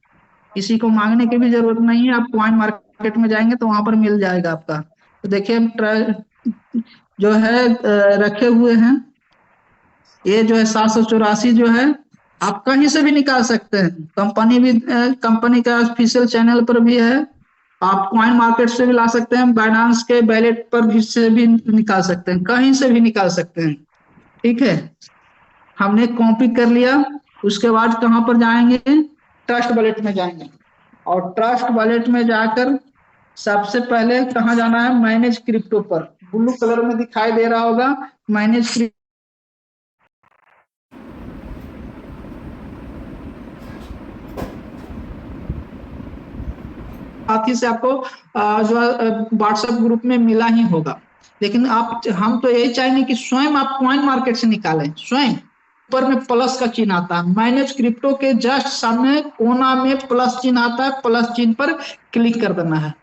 किसी को मांगने की भी जरूरत नहीं है, आप कॉइन मार्केट में जाएंगे तो वहां पर मिल जाएगा आपका। तो देखिए हम जो है रखे हुए हैं। ये जो है 784 जो है आप कहीं से भी निकाल सकते हैं। कंपनी का ऑफिशियल चैनल पर भी है। आप कॉइन मार्केट से भी ला सकते हैं, बाइनेंस के वैलेट पर भी से भी निकाल सकते हैं, कहीं से भी निकाल सकते हैं। ठीक है, हमने कॉपी कर लिया। उसके बाद कहां पर जाएंगे, ट्रस्ट वैलेट में जाएंगे। और ट्रस्ट वैलेट में जाकर सबसे पहले कहां जाना है, मैनेज क्रिप्टो पर। ब्लू कलर में दिखाई दे रहा होगा मैनेज क्रिप्टो। साथी से आपको जो व्हाट्सएप ग्रुप में मिला ही होगा। लेकिन हम तो यही चाहेंगे कि स्वयं आप कॉइन मार्केट से निकालें। स्वयं ऊपर में प्लस का चिन्ह आता है, मैनेज क्रिप्टो के जस्ट सामने कोना में प्लस चिन्ह आता है, प्लस चिन्ह पर क्लिक कर देना है।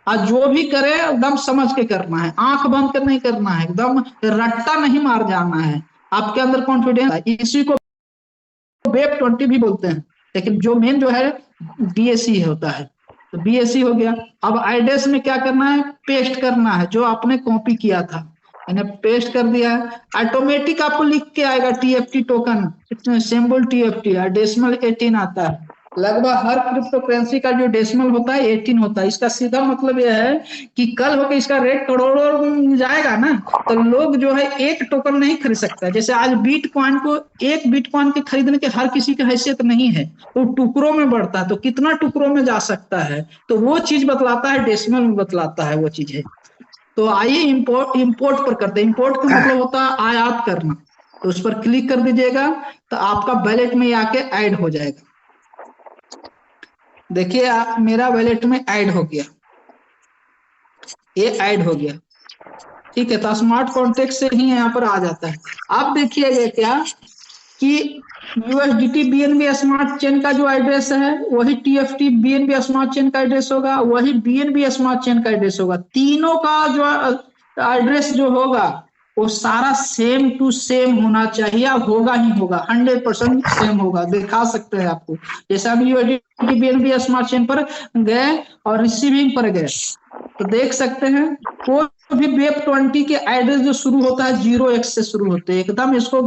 और जो भी करे एकदम समझ के करना है, आंख बंद कर नहीं करना है, एकदम रट्टा नहीं मार जाना है। आपके अंदर कॉन्फिडेंस है। इसी को वेब 20 भी बोलते हैं, लेकिन जो मेन जो है BAC होता है। तो BAC हो गया। अब एड्रेस में क्या करना है, पेस्ट करना है जो आपने कॉपी किया था। मैंने पेस्ट कर दिया है। ऑटोमेटिक आपको लिख के आएगा TFT टोकन, सिंबल TFT है, डेसिमल 18 आता है। लगभग हर क्रिप्टो करेंसी का जो डेसिमल होता है 18 होता है। इसका सीधा मतलब यह है कि कल होकर इसका रेट करोड़ों में जाएगा ना, तो लोग जो है एक टोकन नहीं खरीद सकता। जैसे आज बिटकॉइन को, एक बिटकॉइन के खरीदने के हर किसी की हैसियत नहीं है, वो टुकड़ों में बढ़ता है। तो कितना टुकड़ों में जा सकता है, तो वो चीज बतलाता है, डेसिमल में बतलाता है वो चीज है। तो आइए इंपोर्ट पर करते हैं। इंपोर्ट का मतलब होता है आयात करना। तो उस पर क्लिक कर दीजिएगा तो आपका वैलेट में आके ऐड हो जाएगा। देखिए मेरा वैलेट में ऐड हो गया, ये ऐड हो गया। ठीक है, तो स्मार्ट कॉन्ट्रैक्ट से ही यहाँ पर आ जाता है। अब देखिएगा क्या कि USDT BNB स्मार्ट चेन का जो एड्रेस है वही TFT BNB स्मार्ट चेन का एड्रेस होगा, वही BNB स्मार्ट चेन का एड्रेस होगा। तीनों का जो एड्रेस जो होगा वो सारा सेम टू सेम होना चाहिए, होगा ही होगा, 100% सेम होगा। दिखा सकते हैं आपको। जैसे हम USDT BNB स्मार्ट चेन पर गए और रिसीविंग पर गए तो देख सकते हैं कोई भी वेब 20 के एड्रेस जो शुरू होता है 0x से शुरू होते हैं, एकदम इसको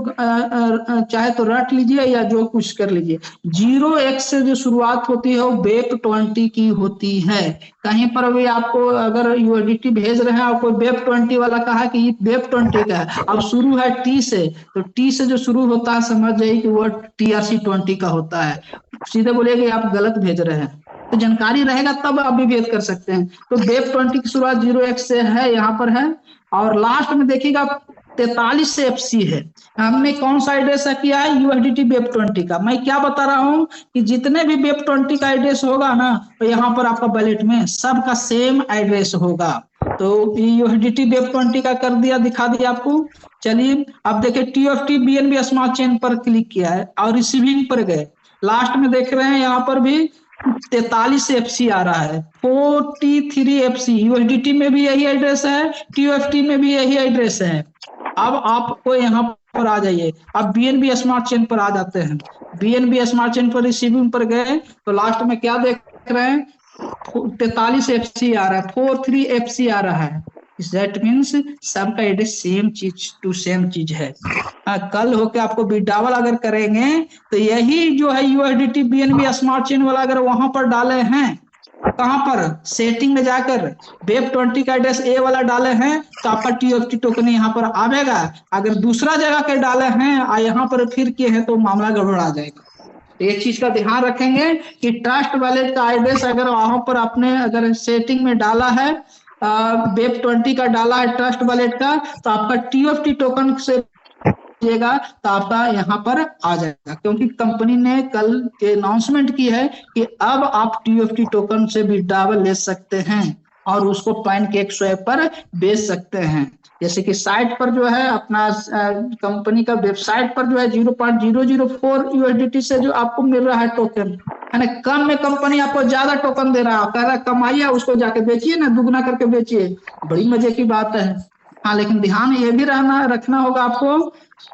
चाहे तो रट लीजिए या जो कुछ कर लीजिए, 0x से जो शुरुआत होती है वो वेब 20 की होती है। कहीं पर भी आपको अगर यूएडीटी भेज रहे हैं और कोई वेब 20 वाला कहा कि ये वेब 20 का है, अब शुरू है टी से, तो टी से जो शुरू होता है समझ जाइए कि वो TRC20 का होता है, सीधे बोलिए कि आप गलत भेज रहे हैं। तो जानकारी रहेगा तब आप भी भेद कर सकते हैं। तो वेब 20 की शुरुआत 0x से है, यहाँ पर है, और लास्ट में देखिएगा 43 से FC है। हमने कौन सा एड्रेस किया है? यूएसडीटी वेब 20 का। मैं क्या बता रहा हूँ कि जितने भी वेब 20 का एड्रेस होगा ना, तो यहाँ पर आपका बैलेट में सबका सेम एड्रेस होगा। तो यूएसडीटी वेब 20 का कर दिया, दिखा दिया आपको। चलिए अब देखिए TFT BNB स्मार्ट चेन पर क्लिक किया है और रिसीविंग पर गए, लास्ट में देख रहे हैं यहाँ पर भी 43 FC आ रहा है, 43 FC। यूएसडीटी में भी यही एड्रेस है, TFT में भी यही एड्रेस है। अब आपको यहाँ पर आ जाइए, अब BNB स्मार्ट चेन पर आ जाते हैं। BNB स्मार्ट चेन पर रिसीविंग पर गए तो लास्ट में क्या देख रहे हैं? 43 FC आ रहा है, 43 FC आ रहा है। दैट मीन्स सबका एड्रेस सेम चीज टू सेम चीज है। कल होके आपको विड्रॉवल अगर करेंगे तो यही जो है यूएसडीटी BNB स्मार्ट चेन वाला अगर वहां पर डाले हैं, कहां पर सेटिंग में जाकर वेब 20 का एड्रेस ए वाला डाले हैं तो आपका TFT टोकन यहाँ पर आवेगा। अगर दूसरा जगह के डाले हैं और यहाँ पर फिर किए हैं तो मामला गड़बड़ा जाएगा। एक चीज का ध्यान रखेंगे कि ट्रस्ट वॉलेट का एड्रेस अगर वहां पर आपने अगर सेटिंग में डाला है, वेब 20 का डाला है ट्रस्ट वॉलेट का, तो आपका TFT टोकन से तो आपका यहाँ पर आ जाएगा, क्योंकि कंपनी ने कल अनाउंसमेंट की है कि अब आप TFT टोकन से विड्रॉवल ले सकते हैं और उसको पैनकेक स्वैप पर बेच सकते हैं। जैसे कि साइट पर जो है अपना कंपनी का वेबसाइट पर जो है 0.004 USDT से जो आपको मिल रहा है टोकन, है ना, कम में कंपनी आपको ज्यादा टोकन दे रहा है, कह रहा है कमाइए उसको जाके बेचिए ना, दुगना करके बेचिए, बड़ी मजे की बात है। हाँ, लेकिन ध्यान ये भी रखना होगा आपको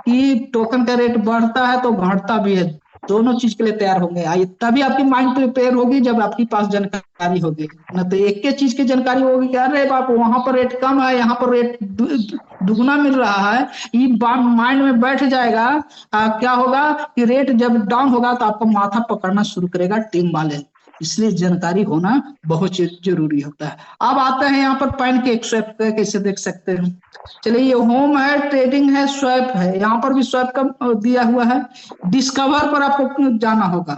कि टोकन का रेट बढ़ता है तो घटता भी है, दोनों चीज के लिए तैयार होंगे, आइए तभी आपकी माइंड प्रिपेयर होगी जब आपके पास जानकारी होगी। न तो एक के चीज की जानकारी होगी कि अरे बाप वहां पर रेट कम है, यहाँ पर रेट दुगना मिल रहा है, ये बात माइंड में बैठ जाएगा। क्या होगा कि रेट जब डाउन होगा तो आपको माथा पकड़ना शुरू करेगा टीम वाले, इसलिए जानकारी होना बहुत जरूरी होता है। अब आते हैं यहाँ पर पैनकेक स्वैप कैसे देख सकते हैं। चलिए ये होम है, ट्रेडिंग है, स्वैप है, यहाँ पर भी स्वैप का दिया हुआ है। डिस्कवर पर आपको जाना होगा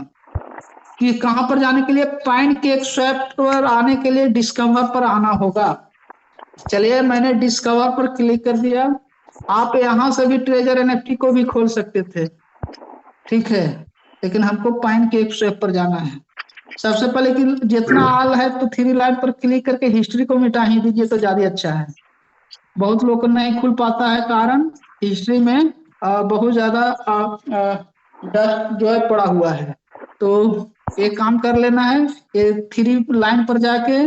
कि कहां पर जाने के लिए? पैनकेक स्वैप पर आने के लिए डिस्कवर पर आना होगा। चलिए मैंने डिस्कवर पर क्लिक कर दिया। आप यहां से भी ट्रेजर NFT को भी खोल सकते थे, ठीक है, लेकिन हमको पैनकेक स्वैप पर जाना है। सबसे पहले कि जितना आल है तो 3 लाइन पर क्लिक करके हिस्ट्री को मिटा ही दीजिए तो ज्यादा अच्छा है। बहुत लोग को नहीं खुल पाता है, कारण हिस्ट्री में बहुत ज्यादा डस्ट जो है पड़ा हुआ है। तो एक काम कर लेना है, ये 3 लाइन पर जाके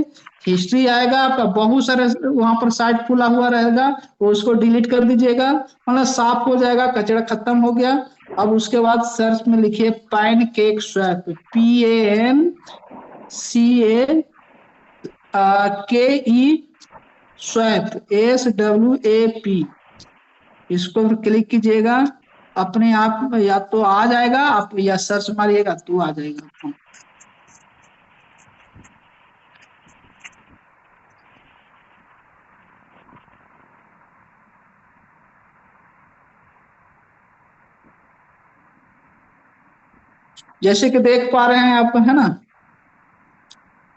हिस्ट्री आएगा आपका, बहुत सारे वहां पर साइट खुला हुआ रहेगा, तो उसको डिलीट कर दीजिएगा, मतलब साफ हो जाएगा, कचरा खत्म हो गया। अब उसके बाद सर्च में लिखिए pancake swap, PANCAKE swap, SWAP, इसको क्लिक कीजिएगा, अपने आप या तो आ जाएगा, आप या सर्च मारिएगा तो आ जाएगा। जैसे कि देख पा रहे हैं आप, है ना।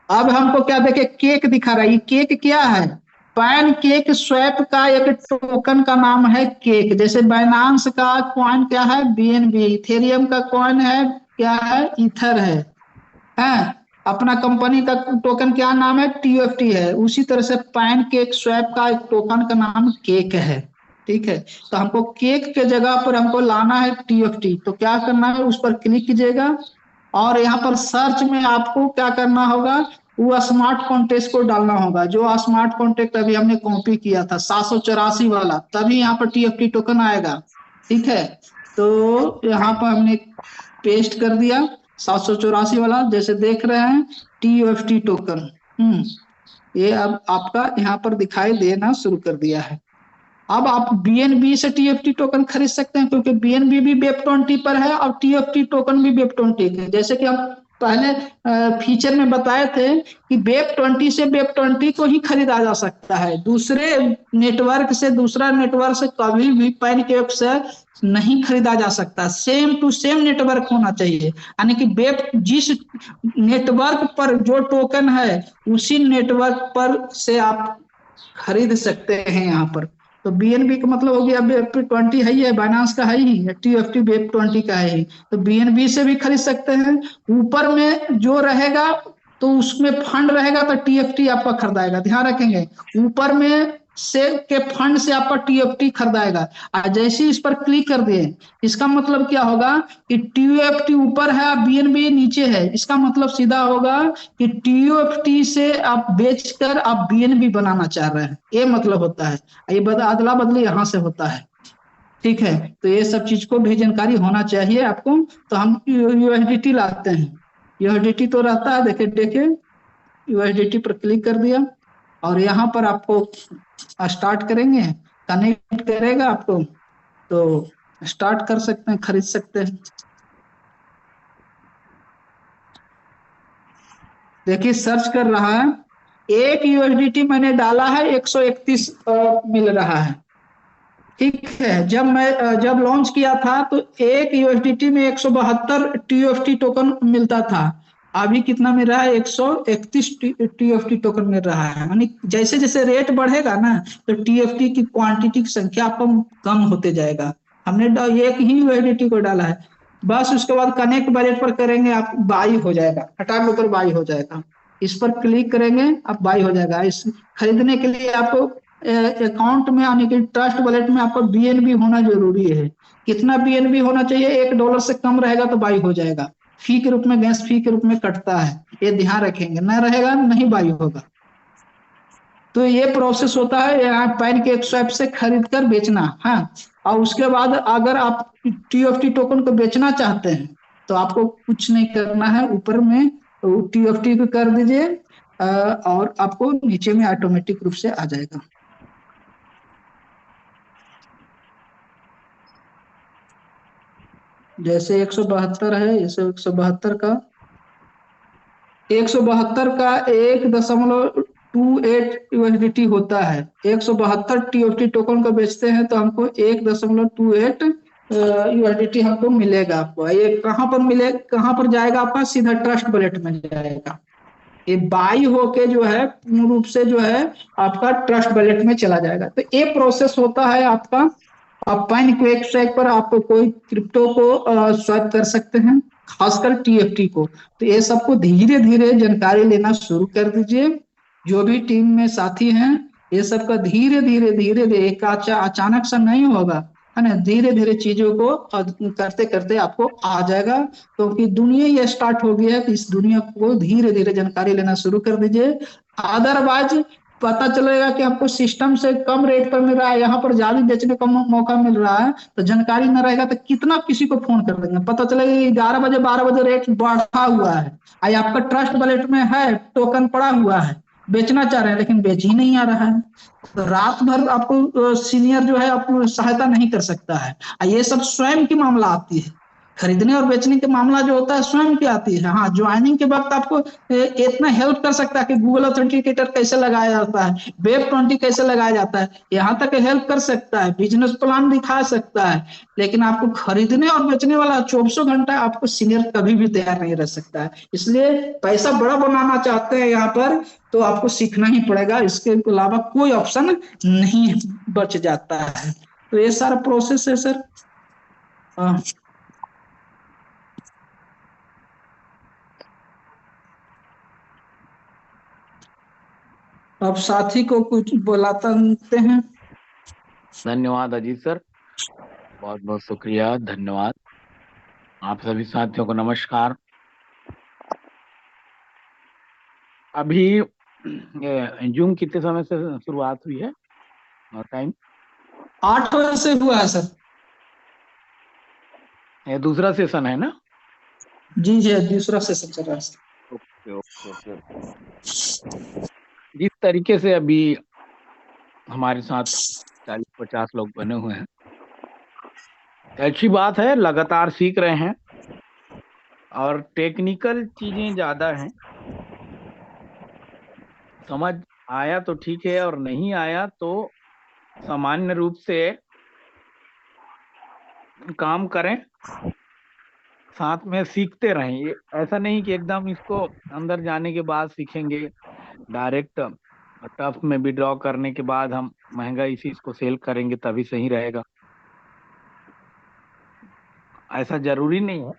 अब हमको क्या देखे, केक दिखा रहा है, ये केक क्या है? पैनकेक स्वैप का एक टोकन का नाम है केक। जैसे बाइनांस का कॉइन क्या है? BNB, इथेरियम का कॉइन है क्या है? ईथर है। अपना कंपनी का टोकन क्या नाम है? TFT है। उसी तरह से पैनकेक स्वैप का एक टोकन का नाम केक है, ठीक है। तो हमको केक के जगह पर हमको लाना है TFT, तो क्या करना है, उस पर क्लिक कीजिएगा और यहाँ पर सर्च में आपको क्या करना होगा, वो स्मार्ट कॉन्टेक्ट को डालना होगा, जो स्मार्ट कॉन्टेक्ट अभी हमने कॉपी किया था 784 वाला, तभी यहाँ पर TFT टोकन आएगा, ठीक है। तो यहाँ पर हमने पेस्ट कर दिया 784 वाला, जैसे देख रहे हैं TFT टोकन। ये अब आपका यहाँ पर दिखाई देना शुरू कर दिया है। अब आप बीएनबी से टीएफटी टोकन खरीद सकते हैं, क्योंकि बीएनबी भी वेब20 पर है और टीएफटी टोकन भी वेब20 है। जैसे कि हम पहले फीचर में बताए थे कि वेब20 से वेब20 को ही खरीदा जा सकता है, दूसरे नेटवर्क से दूसरा नेटवर्क से कभी भी पैनकेक से नहीं खरीदा जा सकता। सेम टू सेम नेटवर्क होना चाहिए, यानी कि वेब जिस नेटवर्क पर जो टोकन है उसी नेटवर्क पर से आप खरीद सकते हैं यहाँ पर। तो बीएनबी का मतलब हो गया वेब20 है ही है, बाइनांस का है ही, टीएफटी वेब20 का है ही, तो बीएनबी से भी खरीद सकते हैं। ऊपर में जो रहेगा तो उसमें फंड रहेगा तो टीएफटी आपका खरीदाएगा, ध्यान रखेंगे, ऊपर में से के फंड से आपका टीएफटी खरीदाएगा। और जैसे इस पर क्लिक कर दिए, इसका मतलब क्या होगा कि टीएफटी ऊपर है, बीएनबी नीचे है, इसका मतलब सीधा होगा कि टीएफटी से आप बेचकर आप बीएनबी बनाना चाह रहे हैं, ये मतलब होता है। ये अदला बदली यहाँ से होता है, ठीक है। तो ये सब चीज को भी जानकारी होना चाहिए आपको। तो हम यूएसडीटी लाते हैं, यूएसडीटी तो रहता है, देखे देखे यूएसडीटी पर क्लिक कर दिया और यहाँ पर आपको स्टार्ट करेंगे, कनेक्ट करेगा आपको, तो स्टार्ट कर सकते हैं, खरीद सकते हैं। देखिए सर्च कर रहा है, एक यूएसडीटी मैंने डाला है 131 मिल रहा है, ठीक है। जब लॉन्च किया था तो एक यूएसडीटी में 172 टीएफटी टोकन मिलता था, अभी कितना मिल रहा है, 131 टीएफटी टोकन मिल रहा है। यानी जैसे जैसे रेट बढ़ेगा ना तो टीएफटी की क्वांटिटी की संख्या कम होते जाएगा। हमने एक ही यूएसडीटी को डाला है, बस उसके बाद कनेक्ट वैलेट पर करेंगे, आप बाई हो जाएगा, हटा के ऊपर बाई हो जाएगा, इस पर क्लिक करेंगे आप बाई हो जाएगा। इस खरीदने के लिए आपको अकाउंट में आने के ट्रस्ट वॉलेट में आपका बीएनबी होना जरूरी है। कितना बीएनबी होना चाहिए, $1 से कम रहेगा तो बाई हो जाएगा, फी के रूप में, गैस फी के रूप में कटता है, ये ध्यान रखेंगे, ना रहेगा नहीं बाई होगा। तो ये प्रोसेस होता है यहाँ पैनकेक स्वैप से खरीद कर बेचना, हाँ। और उसके बाद अगर आप टीएफटी टोकन को बेचना चाहते हैं तो आपको कुछ नहीं करना है, ऊपर में टीएफटी को कर दीजिए और आपको नीचे में ऑटोमेटिक रूप से आ जाएगा। जैसे 172 है, जैसे 172 का 1.28 यूएसडीटी होता है। 172 टीएफटी टोकन को बेचते हैं तो हमको 1.28 यूएसडीटी हमको मिलेगा। आपको ये कहाँ पर मिले, कहाँ पर जाएगा, आपका सीधा ट्रस्ट वॉलेट में जाएगा। ये बाई होके जो है पूर्ण रूप से जो है आपका ट्रस्ट वॉलेट में चला जाएगा। तो ये प्रोसेस होता है आपका। आप पैनकेक स्वैप पर आपको कोई क्रिप्टो को स्वैप कर सकते हैं, खासकर टीएफटी को। तो ये सबको धीरे धीरे जानकारी लेना शुरू कर दीजिए, जो भी टीम में साथी हैं ये सबका धीरे धीरे धीरे धीरे, एक अचानक से नहीं होगा, है ना, धीरे धीरे चीजों को करते करते आपको आ जाएगा। क्योंकि दुनिया ये स्टार्ट हो गया है, तो इस दुनिया को धीरे धीरे जानकारी लेना शुरू कर दीजिए। अदरवाइज पता चलेगा कि आपको सिस्टम से कम रेट पर मिल रहा है, यहाँ पर ज्यादा बेचने का मौका मिल रहा है, तो जानकारी न रहेगा तो कितना किसी को फोन कर देंगे, पता चलेगा 11 बजे 12 बजे रेट बढ़ा हुआ है, आई आपका ट्रस्ट वॉलेट में है, टोकन पड़ा हुआ है, बेचना चाह रहे हैं लेकिन बेच ही नहीं आ रहा है। तो रात भर आपको सीनियर जो है आपको सहायता नहीं कर सकता है। ये सब स्वयं की मामला आती है, खरीदने और बेचने के मामला जो होता है स्वयं की आती है। हाँ, ज्वाइनिंग के वक्त आपको इतना हेल्प कर सकता है कि गूगल ऑथेंटिकेटर कैसे लगाया जाता है, वेब20 कैसे लगाया जाता है, यहाँ तक हेल्प कर सकता है, बिजनेस प्लान दिखा सकता है। लेकिन आपको खरीदने और बेचने वाला 24 घंटा आपको सीनियर कभी भी तैयार नहीं रह सकता है। इसलिए पैसा बड़ा बनाना चाहते हैं यहाँ पर तो आपको सीखना ही पड़ेगा, इसके अलावा कोई ऑप्शन नहीं बच जाता है। तो ये सारा प्रोसेस है सर। अब साथी को कुछ बुलाते हैं। धन्यवाद अजीत सर, बहुत बहुत शुक्रिया, धन्यवाद। आप सभी साथियों को नमस्कार। अभी जूम कितने समय से शुरुआत हुई है और टाइम? 8 बजे से हुआ है सर। ये दूसरा सेशन है ना? जी जी, दूसरा सेशन चल रहा है। Okay okay okay. जिस तरीके से अभी हमारे साथ 40-50 लोग बने हुए हैं, अच्छी बात है, लगातार सीख रहे हैं और टेक्निकल चीजें ज्यादा हैं। समझ आया तो ठीक है, और नहीं आया तो सामान्य रूप से काम करें, साथ में सीखते रहें। ये ऐसा नहीं कि एकदम इसको अंदर जाने के बाद सीखेंगे, डायरेक्ट टफ में विड्रॉ करने के बाद हम महंगा इसी इसको सेल करेंगे तभी सही रहेगा, ऐसा जरूरी नहीं है।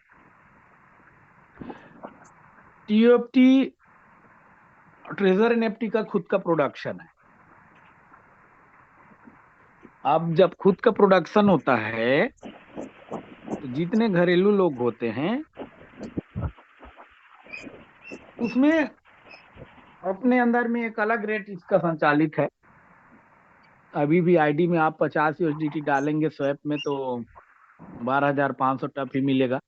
टीओएफटी ट्रेजर एनएफटी का खुद का प्रोडक्शन है। अब जब खुद का प्रोडक्शन होता है तो जितने घरेलू लोग होते हैं उसमें अपने अंदर में एक अलग रेट इसका संचालित है। अभी भी आईडी में आप 50 यूएसडीटी डालेंगे स्वैप में तो 12,500 टफ ही मिलेगा।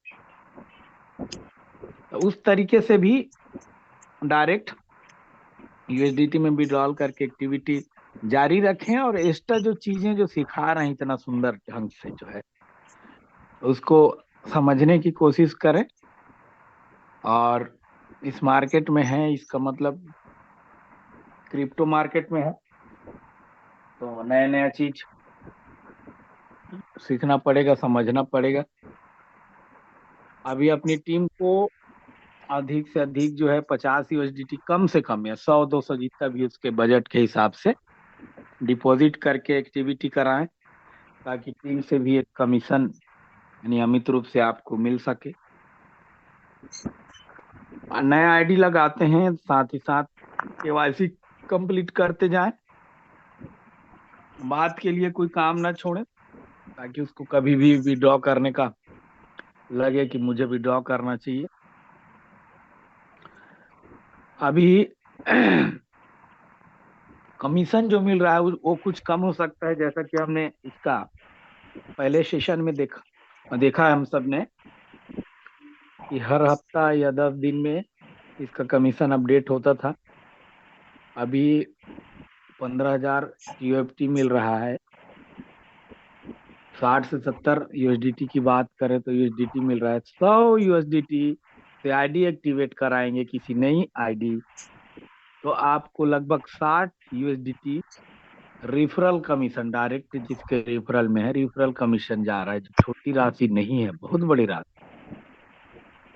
तो उस तरीके से भी डायरेक्ट यूएसडीटी में विड्रॉल करके एक्टिविटी जारी रखें, और एक्स्ट्रा जो चीजें जो सिखा रहे हैं इतना सुंदर ढंग से जो है उसको समझने की कोशिश करें। और इस मार्केट में है, इसका मतलब क्रिप्टो मार्केट में है, तो नया नया चीज सीखना पड़ेगा, समझना पड़ेगा। अभी अपनी टीम को अधिक से अधिक जो है 50 यूएसडीटी कम से कम या 100-200 जितना भी उसके बजट के हिसाब से डिपॉजिट करके एक्टिविटी कराएं, ताकि टीम से भी एक कमीशन नियमित रूप से आपको मिल सके। नया आईडी लगाते हैं, साथ ही साथ केवाईसी कंप्लीट करते जाएं, बात के लिए कोई काम ना छोड़ें, ताकि उसको कभी भी विड्रॉ करने का लगे कि मुझे विड्रॉ करना चाहिए। अभी कमीशन जो मिल रहा है वो कुछ कम हो सकता है, जैसा कि हमने इसका पहले सेशन में देखा है हम सब ने कि हर हफ्ता या 10 दिन में इसका कमीशन अपडेट होता था। अभी 15,000 यूएफटी मिल रहा है। 60 से 70 यूएसडीटी की बात करें तो यूएसडीटी मिल रहा है। 100 यूएसडीटी से आईडी एक्टिवेट कराएंगे किसी नई आईडी तो आपको लगभग 60 यूएसडीटी रिफरल कमीशन, डायरेक्ट जिसके रिफरल में है रिफरल कमीशन जा रहा है, जो छोटी राशि नहीं है, बहुत बड़ी राशि।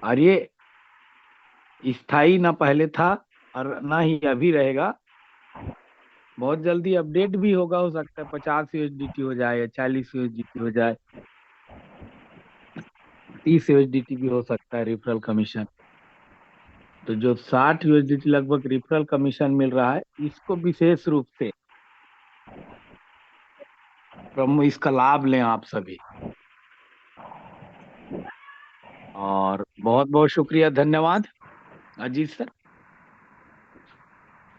और ये स्थायी ना पहले था और ना ही अभी रहेगा, बहुत जल्दी अपडेट भी होगा, हो सकता है 50 यूएसडीटी हो जाए या 40 यूएसडीटी हो जाए, 30 यूएसडीटी भी हो सकता है रिफरल कमीशन। तो जो 60 यूएसडीटी लगभग रिफरल कमीशन मिल रहा है, इसको विशेष रूप से इसका लाभ लें आप सभी। और बहुत बहुत शुक्रिया, धन्यवाद अजीत सर।